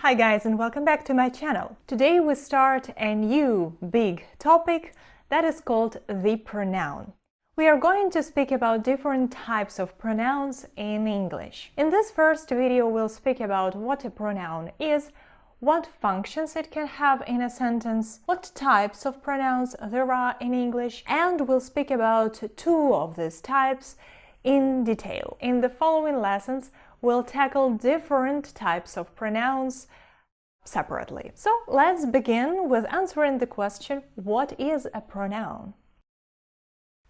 Hi guys, and welcome back to my channel. Today we start a new big topic that is called the pronoun. We are going to speak about different types of pronouns in English. In this first video we'll speak about what a pronoun is, what functions it can have in a sentence, what types of pronouns there are in English, and we'll speak about two of these types in detail. In the following lessons we'll tackle different types of pronouns separately. So let's begin with answering the question, what is a pronoun?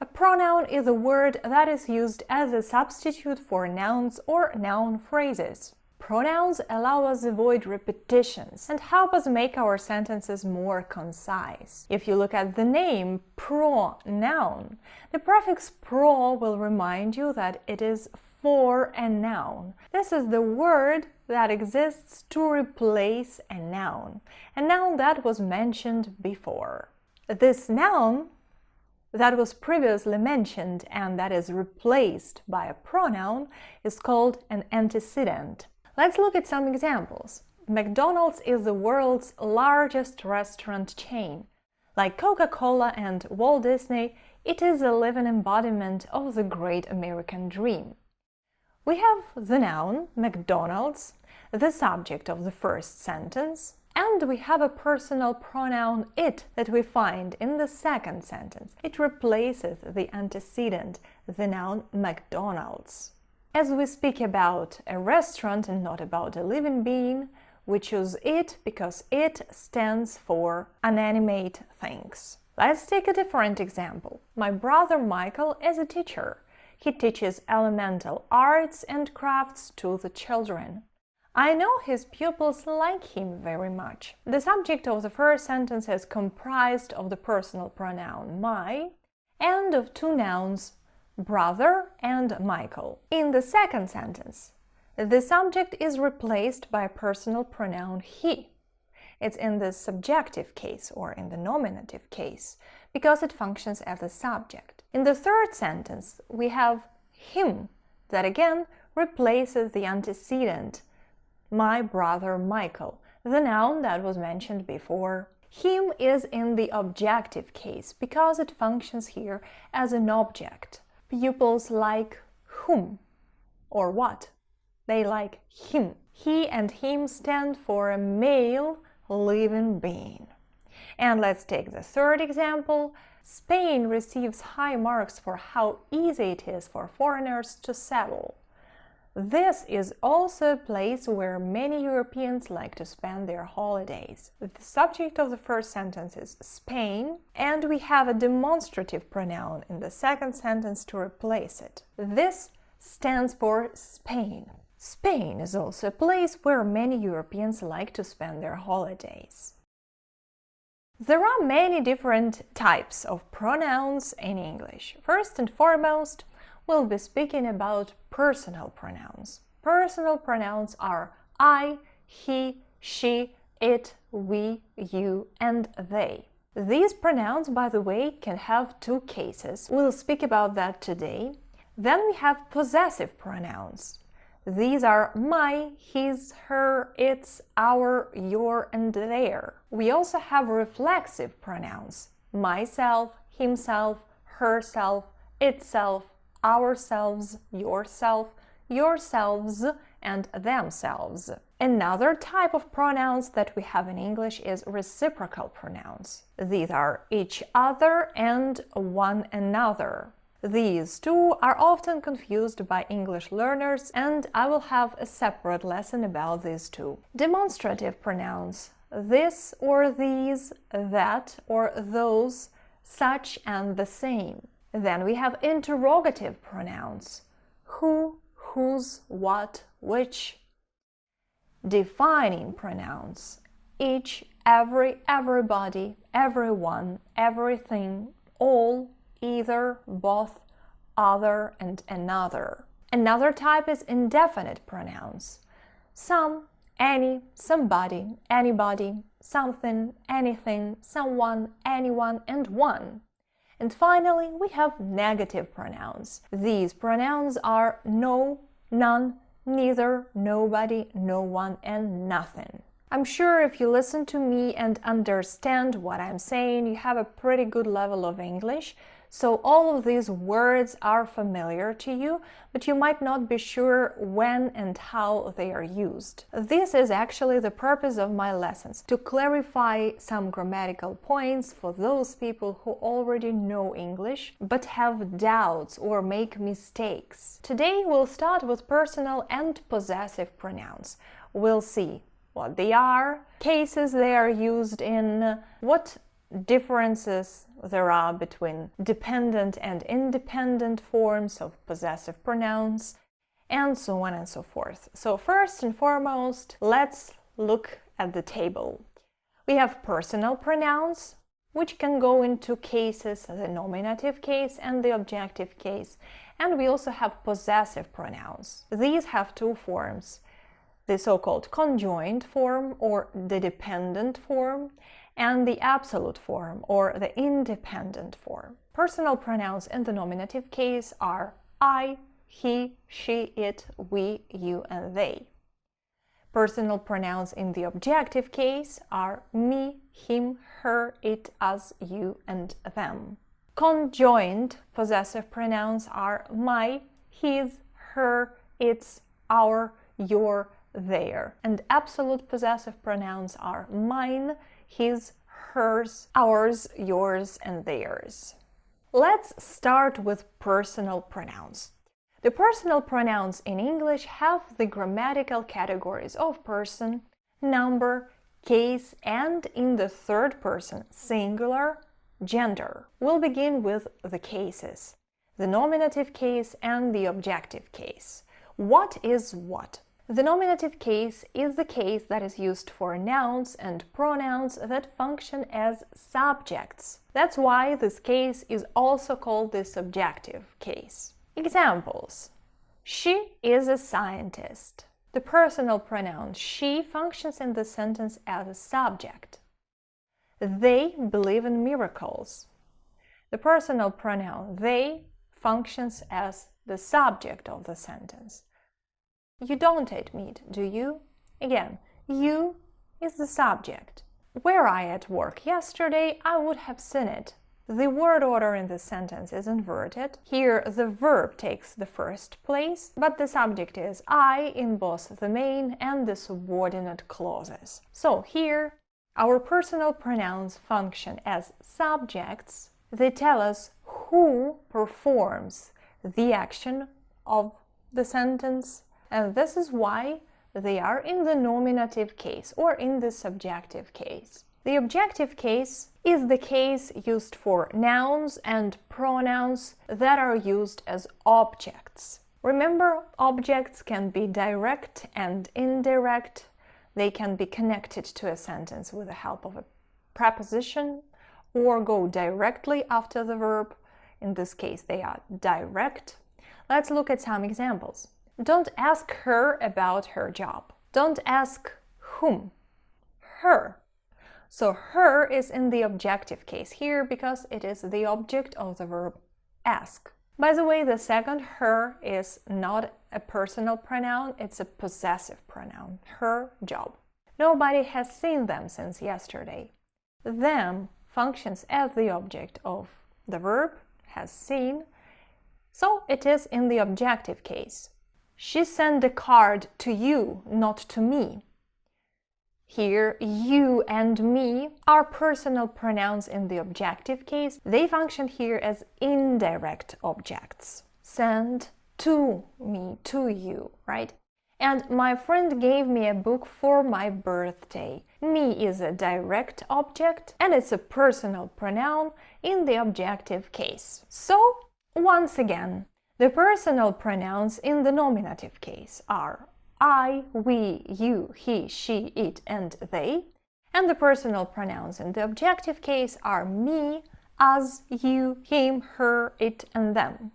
A pronoun is a word that is used as a substitute for nouns or noun phrases. Pronouns allow us to avoid repetitions and help us make our sentences more concise. If you look at the name pronoun, the prefix pro will remind you that it is for a noun. This is the word that exists to replace a noun that was mentioned before. This noun that was previously mentioned and that is replaced by a pronoun is called an antecedent. Let's look at some examples. McDonald's is the world's largest restaurant chain. Like Coca-Cola and Walt Disney, it is a living embodiment of the great American dream. We have the noun, McDonald's, the subject of the first sentence, and we have a personal pronoun, it, that we find in the second sentence. It replaces the antecedent, the noun McDonald's. As we speak about a restaurant and not about a living being, we choose it because it stands for inanimate things. Let's take a different example. My brother Michael is a teacher. He teaches elemental arts and crafts to the children. I know his pupils like him very much. The subject of the first sentence is comprised of the personal pronoun my and of two nouns, brother and Michael. In the second sentence, the subject is replaced by a personal pronoun he. It's in the subjective case or in the nominative case because it functions as a subject. In the third sentence, we have him that again replaces the antecedent, my brother Michael, the noun that was mentioned before. Him is in the objective case because it functions here as an object. Pupils like whom or what? They like him. He and him stand for a male living being. And let's take the third example. Spain receives high marks for how easy it is for foreigners to settle. This is also a place where many Europeans like to spend their holidays. The subject of the first sentence is Spain, and we have a demonstrative pronoun in the second sentence to replace it. This stands for Spain. Spain is also a place where many Europeans like to spend their holidays. There are many different types of pronouns in English. First and foremost, we'll be speaking about personal pronouns. Personal pronouns are I, he, she, it, we, you, and they. These pronouns, by the way, can have two cases. We'll speak about that today. Then we have possessive pronouns. These are my, his, her, its, our, your, and their. We also have reflexive pronouns. Myself, himself, herself, itself, ourselves, yourself, yourselves, and themselves. Another type of pronouns that we have in English is reciprocal pronouns. These are each other and one another. These two are often confused by English learners, and I will have a separate lesson about these two. Demonstrative pronouns: this or these, that or those, such and the same. Then we have interrogative pronouns: who, whose, what, which. Defining pronouns: each, every, everybody, everyone, everything, all, either, both, other, and another. Another type is indefinite pronouns: some, any, somebody, anybody, something, anything, someone, anyone, and one. And finally, we have negative pronouns. These pronouns are no, none, neither, nobody, no one, and nothing. I'm sure if you listen to me and understand what I'm saying, you have a pretty good level of English. So all of these words are familiar to you, but you might not be sure when and how they are used. This is actually the purpose of my lessons, to clarify some grammatical points for those people who already know English, but have doubts or make mistakes. Today we'll start with personal and possessive pronouns. We'll see what they are, cases they are used in, what differences there are between dependent and independent forms of possessive pronouns, and so on and so forth. So first and foremost, let's look at the table. We have personal pronouns, which can go in two cases, the nominative case and the objective case. And we also have possessive pronouns. These have two forms, the so-called conjoined form or the dependent form, and the absolute form or the independent form. Personal pronouns in the nominative case are I, he, she, it, we, you, and they. Personal pronouns in the objective case are me, him, her, it, us, you, and them. Conjoined possessive pronouns are my, his, her, its, our, your, their. And absolute possessive pronouns are mine, his, hers, ours, yours, and theirs. Let's start with personal pronouns. The personal pronouns in English have the grammatical categories of person, number, case, and in the third person, singular, gender. We'll begin with the cases, the nominative case and the objective case. What is what? The nominative case is the case that is used for nouns and pronouns that function as subjects. That's why this case is also called the subjective case. Examples: she is a scientist. The personal pronoun she functions in the sentence as a subject. They believe in miracles. The personal pronoun they functions as the subject of the sentence. You don't eat meat, do you? Again, you is the subject. Were I at work yesterday, I would have seen it. The word order in the sentence is inverted. Here the verb takes the first place, but the subject is I in both the main and the subordinate clauses. So here, our personal pronouns function as subjects. They tell us who performs the action of the sentence, and this is why they are in the nominative case or in the subjective case. The objective case is the case used for nouns and pronouns that are used as objects. Remember, objects can be direct and indirect. They can be connected to a sentence with the help of a preposition or go directly after the verb. In this case, they are direct. Let's look at some examples. Don't ask her about her job. Don't ask whom? Her. So her is in the objective case here because it is the object of the verb ask. By the way, the second her is not a personal pronoun, it's a possessive pronoun. Her job. Nobody has seen them since yesterday. Them functions as the object of the verb has seen, so it is in the objective case. She sent a card to you, not to me. Here, you and me are personal pronouns in the objective case. They function here as indirect objects. Send to me, to you, right? And my friend gave me a book for my birthday. Me is a direct object and it's a personal pronoun in the objective case. So, once again, the personal pronouns in the nominative case are I, we, you, he, she, it, and they. And the personal pronouns in the objective case are me, us, you, him, her, it, and them.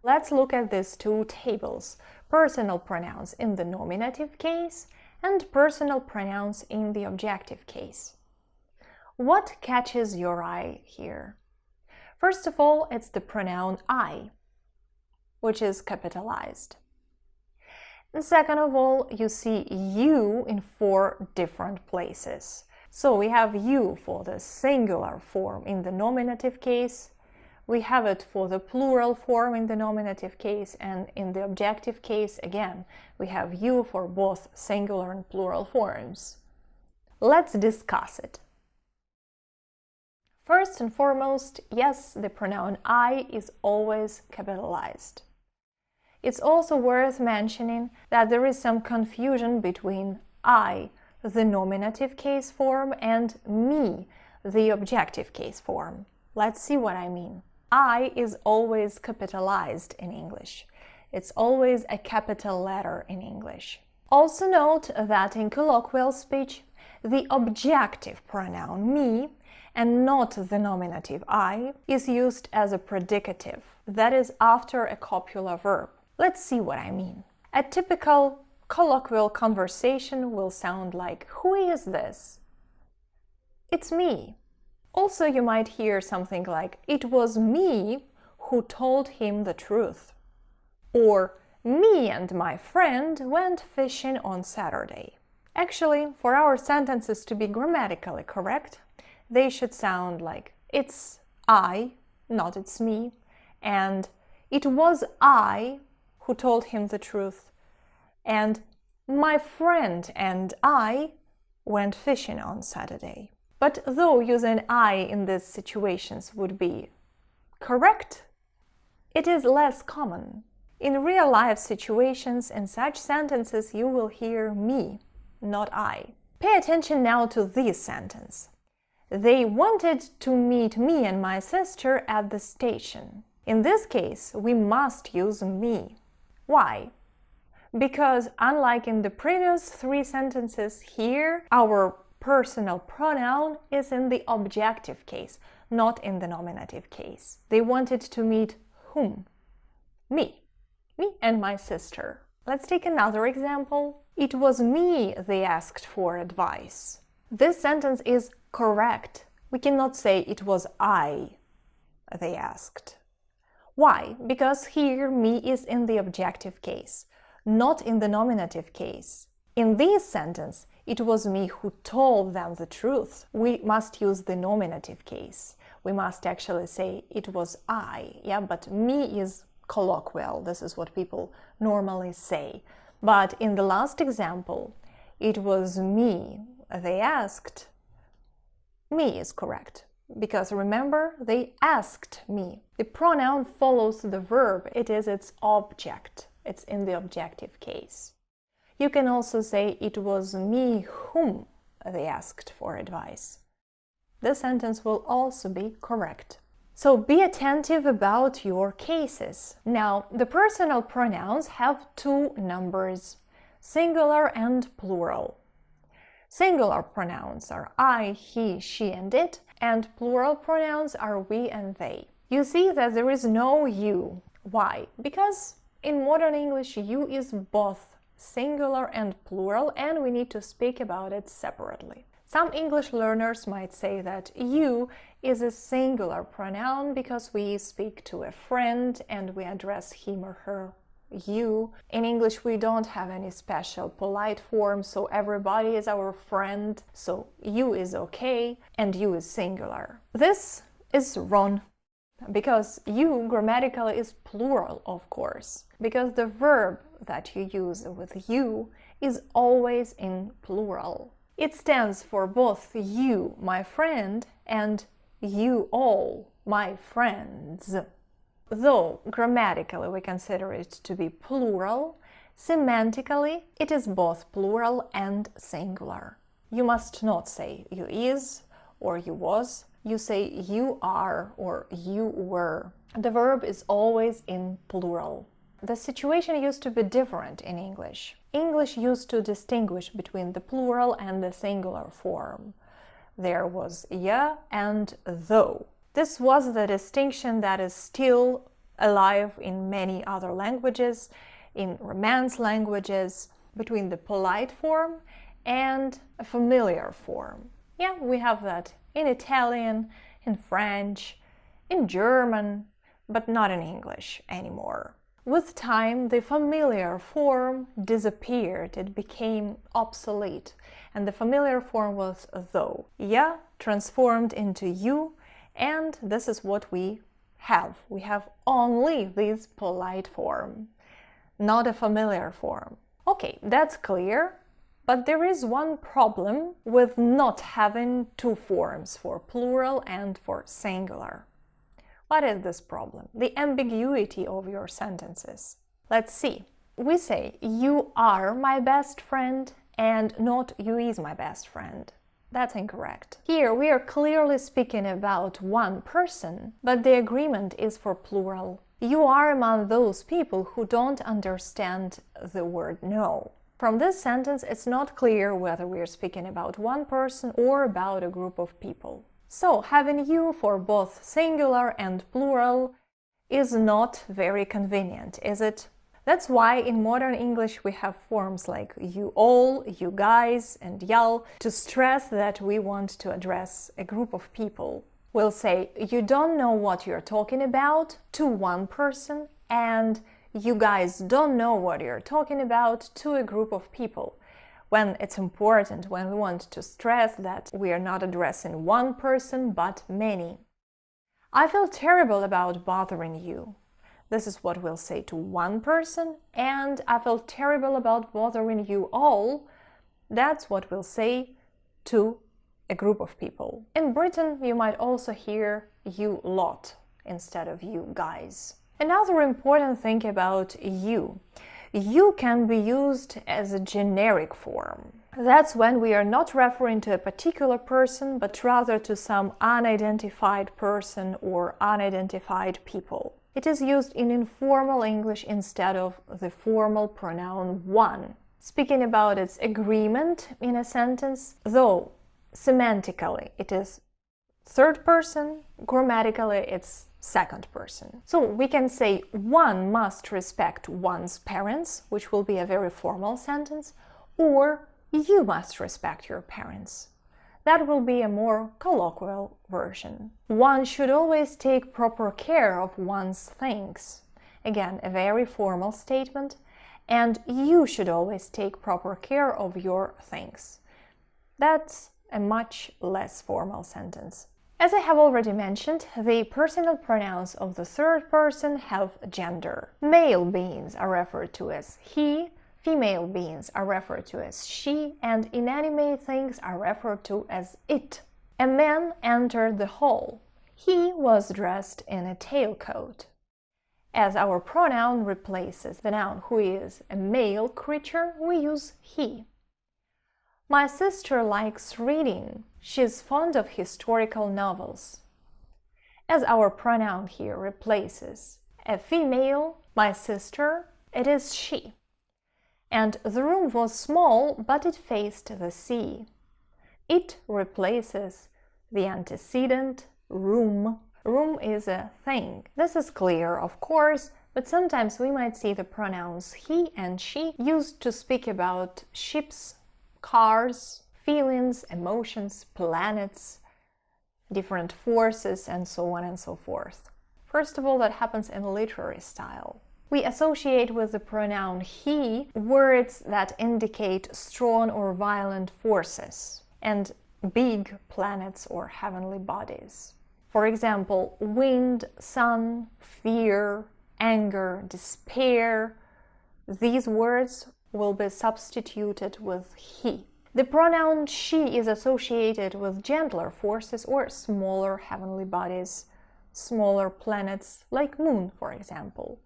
Let's look at these two tables. Personal pronouns in the nominative case and personal pronouns in the objective case. What catches your eye here? First of all, it's the pronoun I, which is capitalized. And second of all, you see you in 4 different places. So we have you for the singular form in the nominative case, we have it for the plural form in the nominative case, and in the objective case, again, we have you for both singular and plural forms. Let's discuss it. First and foremost, yes, the pronoun I is always capitalized. It's also worth mentioning that there is some confusion between I, the nominative case form, and me, the objective case form. Let's see what I mean. I is always capitalized in English. It's always a capital letter in English. Also note that in colloquial speech, the objective pronoun me and not the nominative I is used as a predicative, that is after a copular verb. Let's see what I mean. A typical colloquial conversation will sound like, "Who is this?" "It's me." Also, you might hear something like, "It was me who told him the truth." Or, "Me and my friend went fishing on Saturday." Actually, for our sentences to be grammatically correct, they should sound like, "It's I, not it's me," and "It was I who told him the truth," and "My friend and I went fishing on Saturday." But though using I in these situations would be correct, it is less common. In real-life situations, in such sentences, you will hear me, not I. Pay attention now to this sentence. They wanted to meet me and my sister at the station. In this case, we must use me. Why? Because unlike in the previous 3 sentences, here our personal pronoun is in the objective case, not in the nominative case. They wanted to meet whom? Me. Me and my sister. Let's take another example. It was me they asked for advice. This sentence is correct. We cannot say it was I they asked. Why? Because here me is in the objective case, not in the nominative case. In this sentence, it was me who told them the truth. We must use the nominative case. We must actually say it was I, yeah, but me is colloquial. This is what people normally say. But in the last example, it was me they asked. Me is correct, because remember, they asked me. The pronoun follows the verb. It is its object. It's in the objective case. You can also say it was me whom they asked for advice. The sentence will also be correct. So be attentive about your cases. Now, the personal pronouns have 2 numbers, singular and plural. Singular pronouns are I, he, she, and it, and plural pronouns are we and they. You see that there is no you. Why? Because in modern English, you is both singular and plural, and we need to speak about it separately. Some English learners might say that you is a singular pronoun because we speak to a friend and we address him or her you. In English, we don't have any special polite form, so everybody is our friend, so you is okay and you is singular. This is wrong, because you grammatically is plural, of course, because the verb that you use with you is always in plural. It stands for both you, my friend, and you all, my friends. Though grammatically we consider it to be plural, semantically it is both plural and singular. You must not say you is or you was. You say you are or you were. The verb is always in plural. The situation used to be different in English. English used to distinguish between the plural and the singular form. There was ya and though. This was the distinction that is still alive in many other languages, in Romance languages, between the polite form and a familiar form. Yeah, we have that in Italian, in French, in German, but not in English anymore. With time, the familiar form disappeared, it became obsolete, and the familiar form was though. Ya transformed into you, and this is what we have. We have only this polite form, not a familiar form. Okay, that's clear, but there is one problem with not having two forms, for plural and for singular. What is this problem? The ambiguity of your sentences. Let's see. We say, you are my best friend, and not you is my best friend. That's incorrect. Here we are clearly speaking about one person, but the agreement is for plural. You are among those people who don't understand the word no. From this sentence, it's not clear whether we are speaking about one person or about a group of people. So, having you for both singular and plural is not very convenient, is it? That's why in modern English we have forms like you all, you guys, and y'all to stress that we want to address a group of people. We'll say, you don't know what you're talking about to one person, and you guys don't know what you're talking about to a group of people. When it's important, when we want to stress that we are not addressing one person, but many. I feel terrible about bothering you. This is what we'll say to one person, and I feel terrible about bothering you all. That's what we'll say to a group of people. In Britain, you might also hear you lot instead of you guys. Another important thing about you. You can be used as a generic form. That's when we are not referring to a particular person, but rather to some unidentified person or unidentified people. It is used in informal English instead of the formal pronoun one. Speaking about its agreement in a sentence, though semantically it is third person, grammatically it's second person. So we can say one must respect one's parents, which will be a very formal sentence, or you must respect your parents. That will be a more colloquial version. One should always take proper care of one's things. Again, a very formal statement. And you should always take proper care of your things. That's a much less formal sentence. As I have already mentioned, the personal pronouns of the third person have gender. Male beings are referred to as he, female beings are referred to as she, and inanimate things are referred to as it. A man entered the hall. He was dressed in a tailcoat. As our pronoun replaces the noun who is a male creature, we use he. My sister likes reading. She's fond of historical novels. As our pronoun here replaces a female, my sister, it is she. And the room was small, but it faced the sea. It replaces the antecedent room. Room is a thing. This is clear, of course, but sometimes we might see the pronouns he and she used to speak about ships, cars, feelings, emotions, planets, different forces, and so on and so forth. First of all, that happens in literary style. We associate with the pronoun he words that indicate strong or violent forces and big planets or heavenly bodies. For example, wind, sun, fear, anger, despair. These words will be substituted with he. The pronoun she is associated with gentler forces or smaller heavenly bodies, smaller planets, like moon, for example.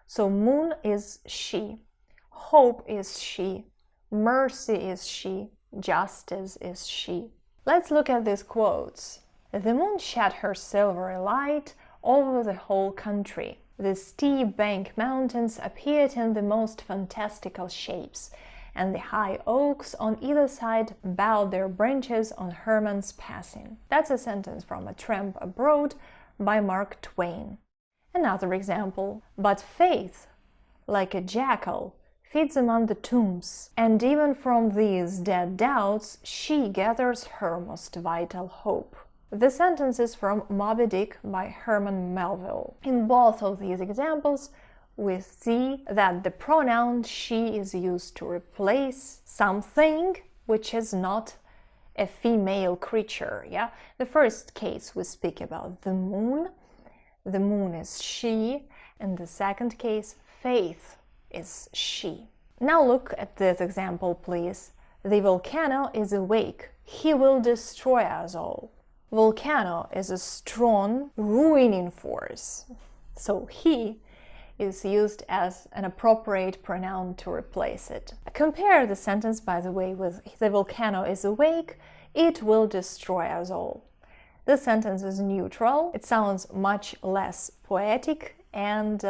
So moon is she, hope is she, mercy is she, justice is she. Let's look at these quotes. The moon shed her silvery light over the whole country. The steep bank mountains appeared in the most fantastical shapes, and the high oaks on either side bowed their branches on Hermann's passing. That's a sentence from A Tramp Abroad by Mark Twain. Another example, but faith, like a jackal, feeds among the tombs, and even from these dead doubts she gathers her most vital hope. The sentence is from Moby Dick by Herman Melville. In both of these examples, we see that the pronoun she is used to replace something which is not a female creature. Yeah, the first case we speak about the moon. The moon is she. In the second case, Faith is she. Now look at this example, please. The volcano is awake. He will destroy us all. Volcano is a strong, ruining force. So he is used as an appropriate pronoun to replace it. Compare the sentence, by the way, with the volcano is awake, it will destroy us all. This sentence is neutral. It sounds much less poetic and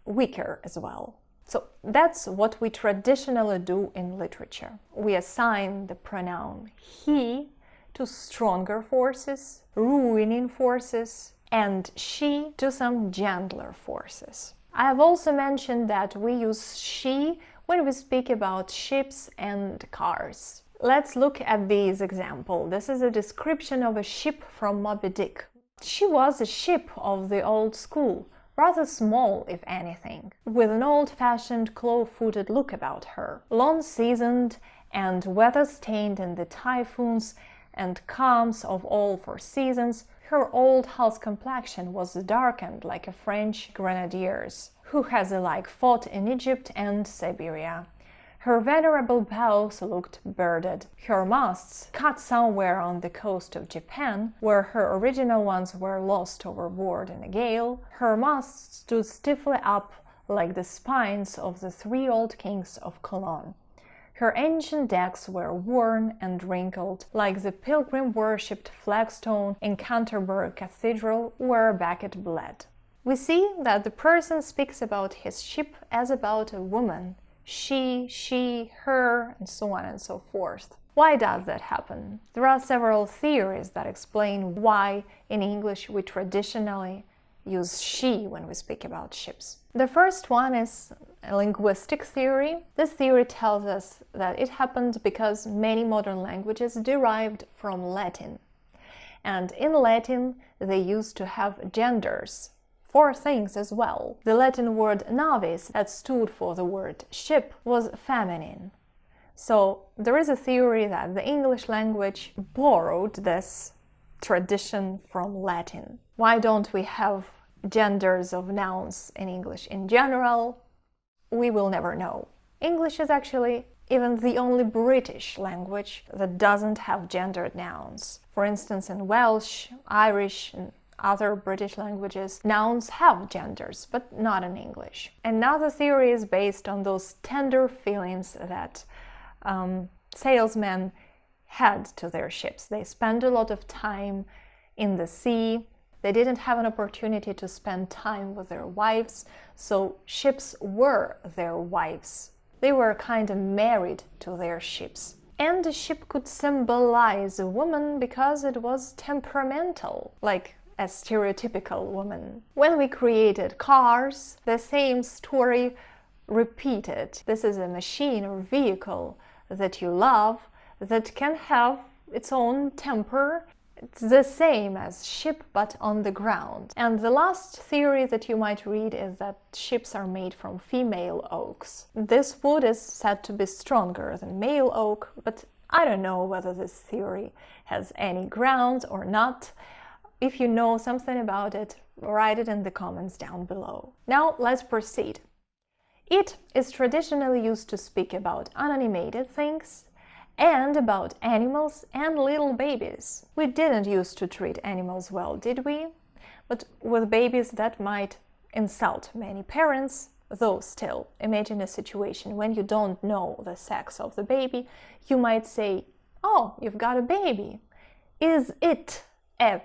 weaker as well. So that's what we traditionally do in literature. We assign the pronoun he to stronger forces, ruining forces, and she to some gentler forces. I have also mentioned that we use she when we speak about ships and cars. Let's look at this example. This is a description of a ship from Moby Dick. She was a ship of the old school, rather small if anything, with an old-fashioned claw-footed look about her. Long-seasoned and weather-stained in the typhoons and calms of all 4 seasons, her old house complexion was darkened like a French grenadier's, who has alike fought in Egypt and Siberia. Her venerable bows looked bearded, her masts cut somewhere on the coast of Japan, where her original ones were lost overboard in a gale. Her masts stood stiffly up like the spines of the 3 old kings of Cologne. Her ancient decks were worn and wrinkled, like the pilgrim-worshipped flagstone in Canterbury Cathedral where Becket bled. We see that the person speaks about his ship as about a woman. She, her, and so on and so forth. Why does that happen? There are several theories that explain why in English we traditionally use she when we speak about ships. The first one is a linguistic theory. This theory tells us that it happened because many modern languages derived from Latin. And in Latin, they used to have genders for things as well. The Latin word navis, that stood for the word ship, was feminine. So there is a theory that the English language borrowed this tradition from Latin. Why don't we have genders of nouns in English in general? We will never know. English is actually even the only British language that doesn't have gendered nouns. For instance, in Welsh, Irish, and other British languages, nouns have genders, but not in English. Another theory is based on those tender feelings that salesmen had to their ships. They spent a lot of time in the sea. They didn't have an opportunity to spend time with their wives, so ships were their wives. They were kind of married to their ships. And a ship could symbolize a woman because it was temperamental, like a stereotypical woman. When we created cars, the same story repeated. This is a machine or vehicle that you love that can have its own temper. It's the same as ship, but on the ground. And the last theory that you might read is that ships are made from female oaks. This wood is said to be stronger than male oak, but I don't know whether this theory has any ground or not. If you know something about it, write it in the comments down below. Now let's proceed. It is traditionally used to speak about unanimated things and about animals and little babies. We didn't used to treat animals well, did we? But with babies that might insult many parents, though still, imagine a situation when you don't know the sex of the baby. You might say, "Oh, you've got a baby. Is it a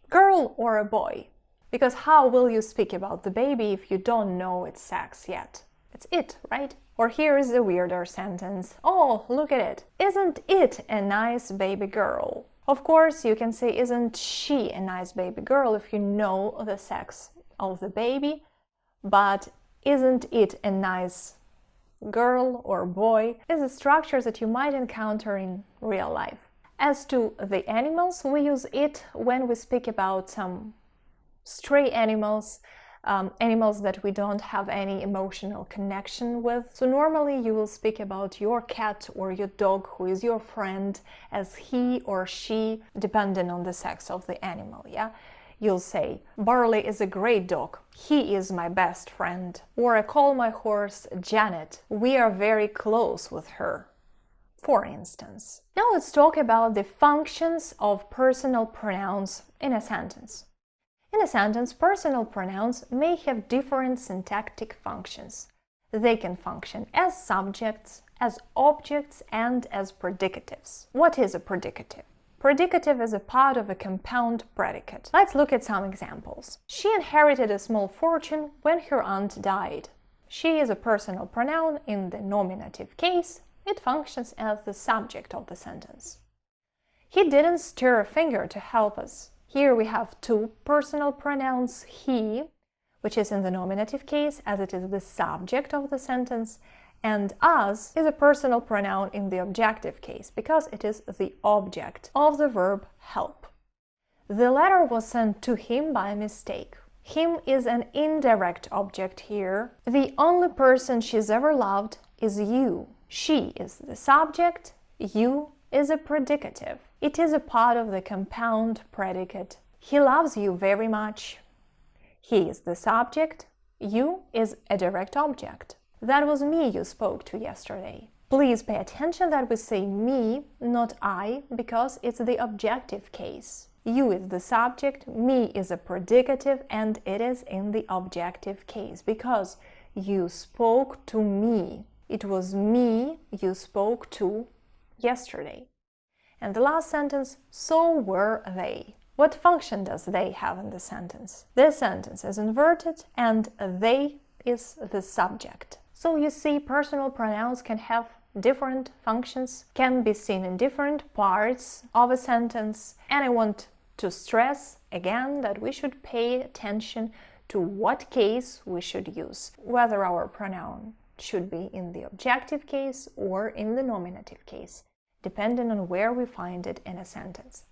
girl or a boy?" Because how will you speak about the baby if you don't know its sex yet? It's it, right? Or here is a weirder sentence. "Oh, look at it. Isn't it a nice baby girl?" Of course, you can say, "Isn't she a nice baby girl?" if you know the sex of the baby, but "isn't it a nice girl or boy" is a structure that you might encounter in real life. As to the animals, we use it when we speak about some stray animals animals that we don't have any emotional connection with. So normally you will speak about your cat or your dog who is your friend as he or she, depending on the sex of the animal, yeah? You'll say, Barley is a great dog. He is my best friend. Or I call my horse Janet. We are very close with her, for instance. Now let's talk about the functions of personal pronouns in a sentence. In a sentence, personal pronouns may have different syntactic functions. They can function as subjects, as objects, and as predicatives. What is a predicative? Predicative is a part of a compound predicate. Let's look at some examples. She inherited a small fortune when her aunt died. She is a personal pronoun in the nominative case. It functions as the subject of the sentence. He didn't stir a finger to help us. Here we have two personal pronouns, he, which is in the nominative case as it is the subject of the sentence, and us is a personal pronoun in the objective case because it is the object of the verb help. The letter was sent to him by mistake. Him is an indirect object here. The only person she's ever loved is you. She is the subject, you is a predicative. It is a part of the compound predicate. He loves you very much. He is the subject, you is a direct object. That was me you spoke to yesterday. Please pay attention that we say me, not I, because it's the objective case. You is the subject, me is a predicative, and it is in the objective case because you spoke to me. It was me you spoke to yesterday. And the last sentence, so were they. What function does they have in the sentence? This sentence is inverted and they is the subject. So you see, personal pronouns can have different functions, can be seen in different parts of a sentence, and I want to stress again that we should pay attention to what case we should use, whether our pronoun should be in the objective case or in the nominative case, depending on where we find it in a sentence.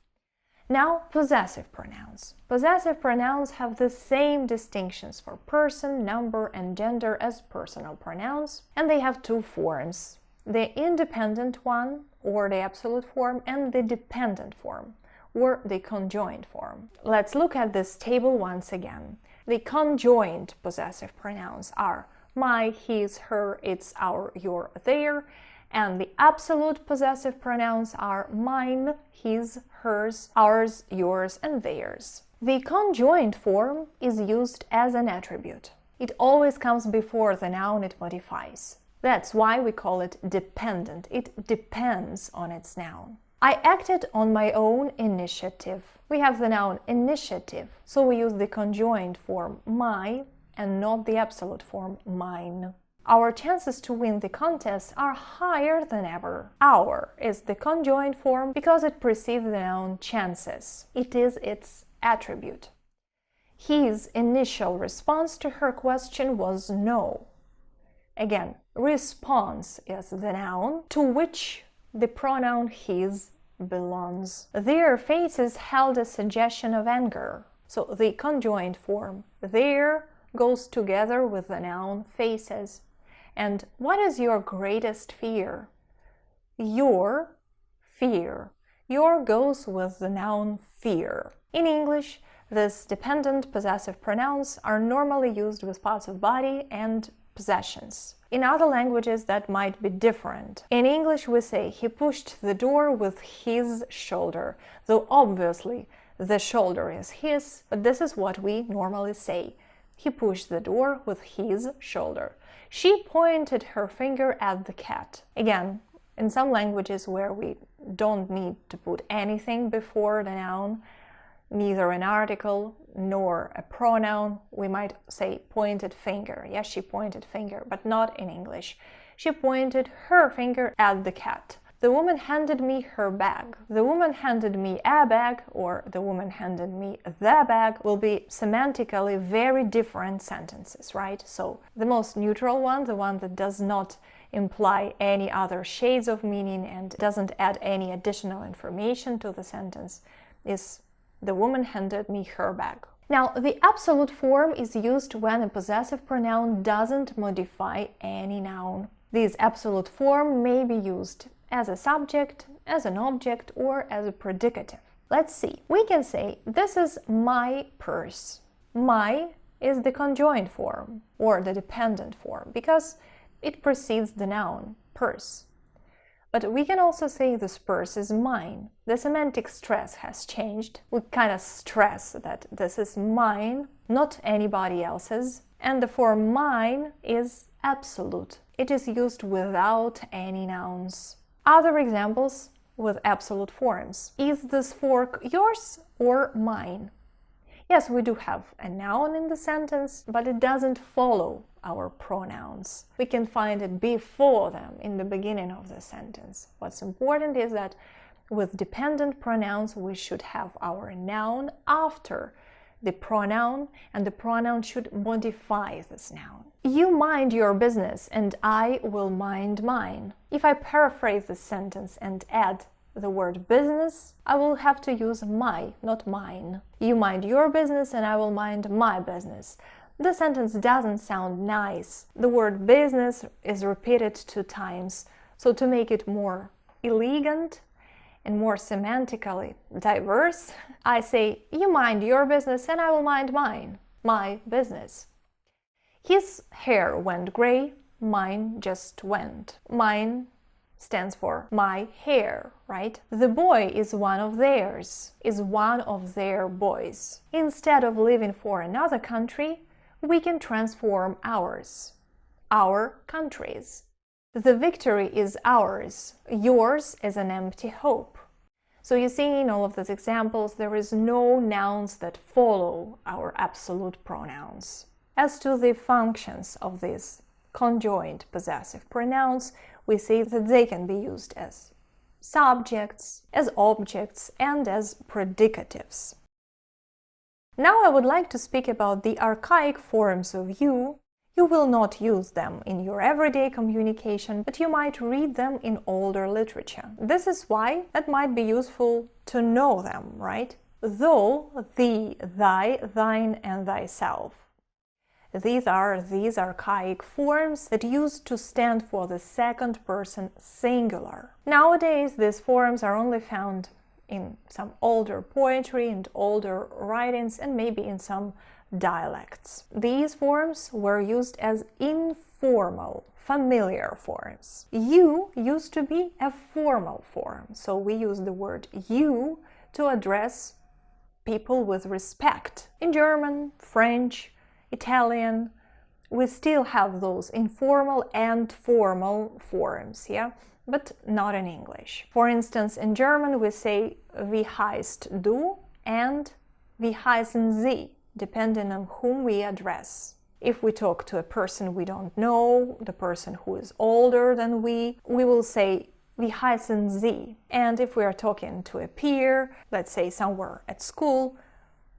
Now, possessive pronouns. Possessive pronouns have the same distinctions for person, number, and gender as personal pronouns, and they have two forms: the independent one, or the absolute form, and the dependent form, or the conjoined form. Let's look at this table once again. The conjoined possessive pronouns are my, his, her, its, our, your, their, and the absolute possessive pronouns are mine, his, hers, ours, yours, and theirs. The conjoined form is used as an attribute. It always comes before the noun it modifies. That's why we call it dependent. It depends on its noun. I acted on my own initiative. We have the noun initiative, so we use the conjoined form my and not the absolute form mine. Our chances to win the contest are higher than ever. Our is the conjoined form because it precedes the noun chances. It is its attribute. His initial response to her question was no. Again, response is the noun to which the pronoun his belongs. Their faces held a suggestion of anger. So the conjoined form their goes together with the noun faces. And what is your greatest fear? Your fear. Your goes with the noun fear. In English, these dependent possessive pronouns are normally used with parts of body and possessions. In other languages, that might be different. In English, we say he pushed the door with his shoulder, though obviously the shoulder is his, but this is what we normally say. He pushed the door with his shoulder. She pointed her finger at the cat. Again, in some languages where we don't need to put anything before the noun, neither an article nor a pronoun, we might say pointed finger. Yes, she pointed finger, but not in English. She pointed her finger at the cat. The woman handed me her bag. The woman handed me a bag, or the woman handed me the bag, will be semantically very different sentences, right? So the most neutral one, the one that does not imply any other shades of meaning and doesn't add any additional information to the sentence, is the woman handed me her bag. Now, the absolute form is used when a possessive pronoun doesn't modify any noun. This absolute form may be used as a subject, as an object, or as a predicative. Let's see. We can say, this is my purse. My is the conjoined form, or the dependent form, because it precedes the noun, purse. But we can also say this purse is mine. The semantic stress has changed. We kind of stress that this is mine, not anybody else's. And the form mine is absolute. It is used without any nouns. Other examples with absolute forms. Is this fork yours or mine? Yes, we do have a noun in the sentence, but it doesn't follow our pronouns. We can find it before them in the beginning of the sentence. What's important is that with dependent pronouns, we should have our noun after the pronoun, and the pronoun should modify this noun. You mind your business and I will mind mine. If I paraphrase the sentence and add the word business, I will have to use my, not mine. You mind your business and I will mind my business. The sentence doesn't sound nice. The word business is repeated 2 times, so to make it more elegant and more semantically diverse, I say, you mind your business and I will mind mine, my business. His hair went gray, mine just went. Mine stands for my hair, right? The boy is one of theirs, is one of their boys. Instead of living for another country, we can transform ours, our countries. The victory is ours, yours is an empty hope. So you see, in all of these examples, there is no nouns that follow our absolute pronouns. As to the functions of these conjoined possessive pronouns, we say that they can be used as subjects, as objects, and as predicatives. Now I would like to speak about the archaic forms of you. You will not use them in your everyday communication, but you might read them in older literature. This is why it might be useful to know them, right? Though, thee, thy, thine, and thyself. These are these archaic forms that used to stand for the second person singular. Nowadays, these forms are only found in some older poetry and older writings, and maybe in some dialects. These forms were used as informal, familiar forms. You used to be a formal form, so we use the word you to address people with respect. In German, French, Italian, we still have those informal and formal forms, yeah? But not in English. For instance, in German we say wie heißt du and wie heißen Sie, depending on whom we address. If we talk to a person we don't know, the person who is older than we will say wie heißen Sie. And if we are talking to a peer, let's say somewhere at school,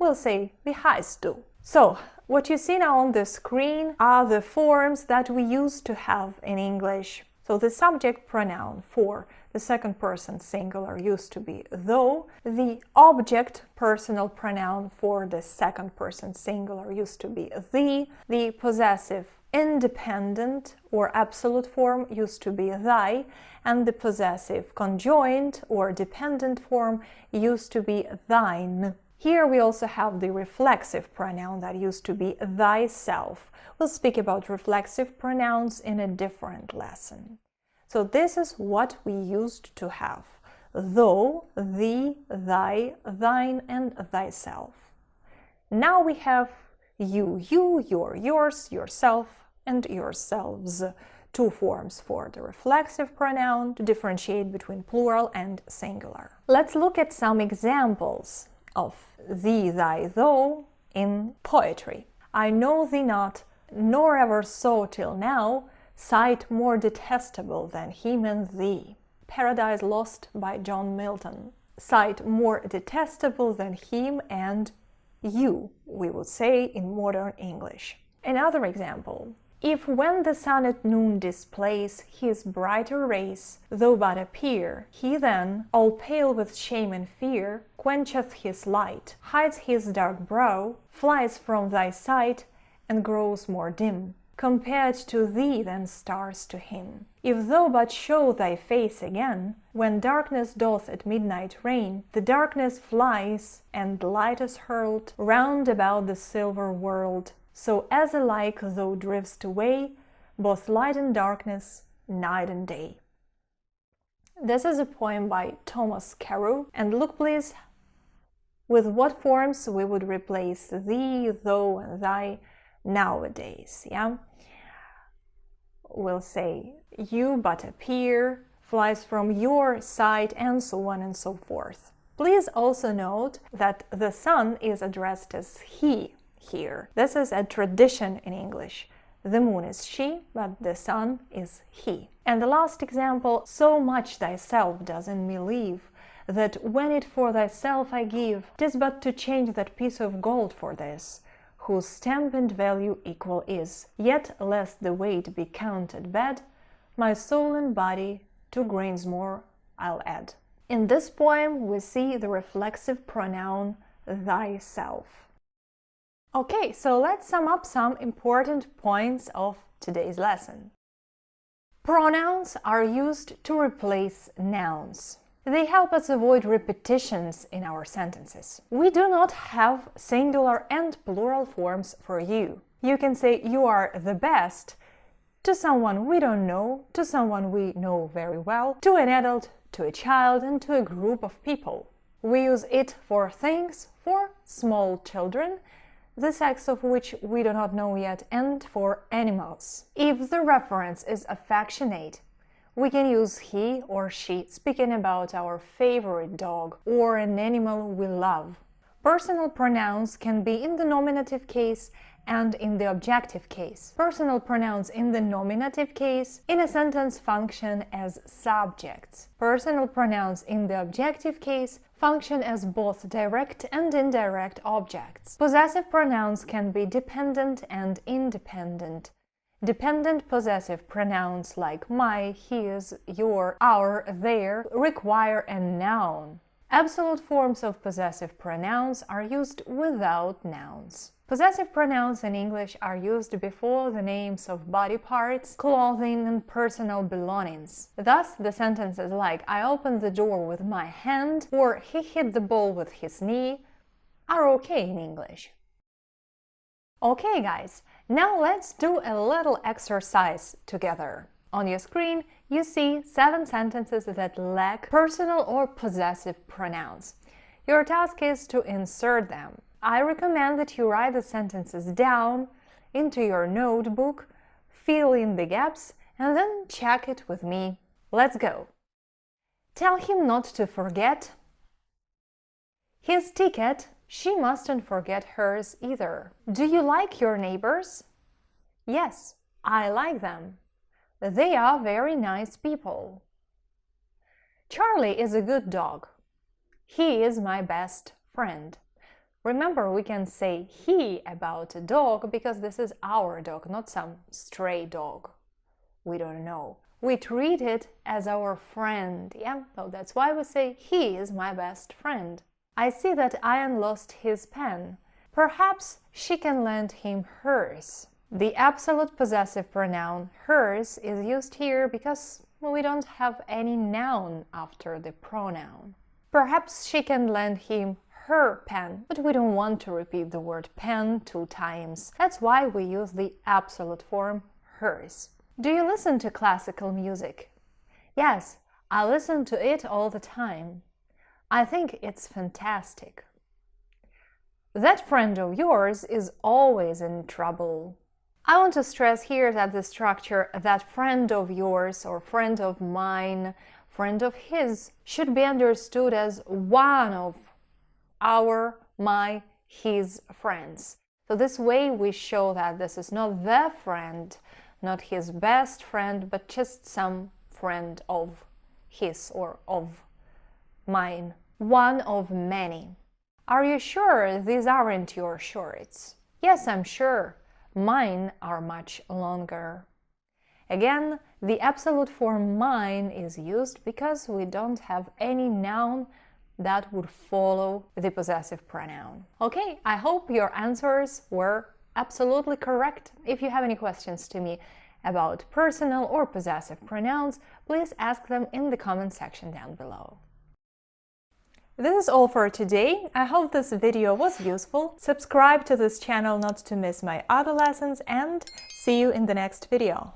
we'll say wie heißt du. So, what you see now on the screen are the forms that we used to have in English. So the subject pronoun for the second person singular used to be thou. The object personal pronoun for the second person singular used to be thee. The possessive independent or absolute form used to be thy. And the possessive conjoined or dependent form used to be thine. Here we also have the reflexive pronoun that used to be thyself. We'll speak about reflexive pronouns in a different lesson. So this is what we used to have: thou, thee, thy, thine, and thyself. Now we have you, your, yours, yourself, and yourselves. 2 forms for the reflexive pronoun to differentiate between plural and singular. Let's look at some examples of thee, thy, thou in poetry. I know thee not, nor ever saw till now sight more detestable than him and thee. Paradise Lost by John Milton. Sight more detestable than him and you, we would say in modern English. Another example. If when the sun at noon displays his brighter rays, though but appear, he then, all pale with shame and fear, quencheth his light, hides his dark brow, flies from thy sight, and grows more dim, compared to thee than stars to him. If thou but show thy face again, when darkness doth at midnight reign, the darkness flies, and light is hurled round about the silver world, so as alike thou drift'st away, both light and darkness, night and day. This is a poem by Thomas Carew, and look please with what forms we would replace thee, thou, and thy nowadays, yeah? We'll say you but appear, flies from your sight, and so on and so forth. Please also note that the sun is addressed as he here. This is a tradition in English. The moon is she, but the sun is he. And the last example, so much thyself does in me leave, that when it for thyself I give, 'tis but to change that piece of gold for this, whose stamp and value equal is. Yet, lest the weight be counted bad, my soul and body 2 grains more I'll add. In this poem, we see the reflexive pronoun thyself. Okay, so let's sum up some important points of today's lesson. Pronouns are used to replace nouns. They help us avoid repetitions in our sentences. We do not have singular and plural forms for you. You can say you are the best to someone we don't know, to someone we know very well, to an adult, to a child, and to a group of people. We use it for things, for small children, the sex of which we do not know yet, and for animals. If the reference is affectionate, we can use he or she speaking about our favorite dog or an animal we love. Personal pronouns can be in the nominative case and in the objective case. Personal pronouns in the nominative case in a sentence function as subjects. Personal pronouns in the objective case function as both direct and indirect objects. Possessive pronouns can be dependent and independent. Dependent possessive pronouns like my, his, your, our, their require a noun. Absolute forms of possessive pronouns are used without nouns. Possessive pronouns in English are used before the names of body parts, clothing, and personal belongings. Thus, the sentences like I opened the door with my hand or he hit the ball with his knee are okay in English. Okay, guys, now let's do a little exercise together. On your screen, you see 7 sentences that lack personal or possessive pronouns. Your task is to insert them. I recommend that you write the sentences down into your notebook, fill in the gaps, and then check it with me. Let's go! Tell him not to forget his ticket. She mustn't forget hers either. Do you like your neighbors? Yes, I like them. They are very nice people. Charlie is a good dog. He is my best friend. Remember, we can say he about a dog because this is our dog, not some stray dog. We don't know. We treat it as our friend, yeah? So that's why we say he is my best friend. I see that Ian lost his pen. Perhaps she can lend him hers. The absolute possessive pronoun hers is used here because we don't have any noun after the pronoun. Perhaps she can lend him her pen, but we don't want to repeat the word pen 2 times. That's why we use the absolute form hers. Do you listen to classical music? Yes, I listen to it all the time. I think it's fantastic. That friend of yours is always in trouble. I want to stress here that the structure that friend of yours or friend of mine, friend of his should be understood as one of our, my, his friends. So this way we show that this is not the friend, not his best friend, but just some friend of his or of mine, one of many. Are you sure these aren't your shorts? Yes, I'm sure. mine are much longer. Again, the absolute form mine is used because we don't have any noun that would follow the possessive pronoun. Okay, I hope your answers were absolutely correct. If you have any questions to me about personal or possessive pronouns, please ask them in the comment section down below. This is all for today. I hope this video was useful. Subscribe to this channel not to miss my other lessons, and see you in the next video.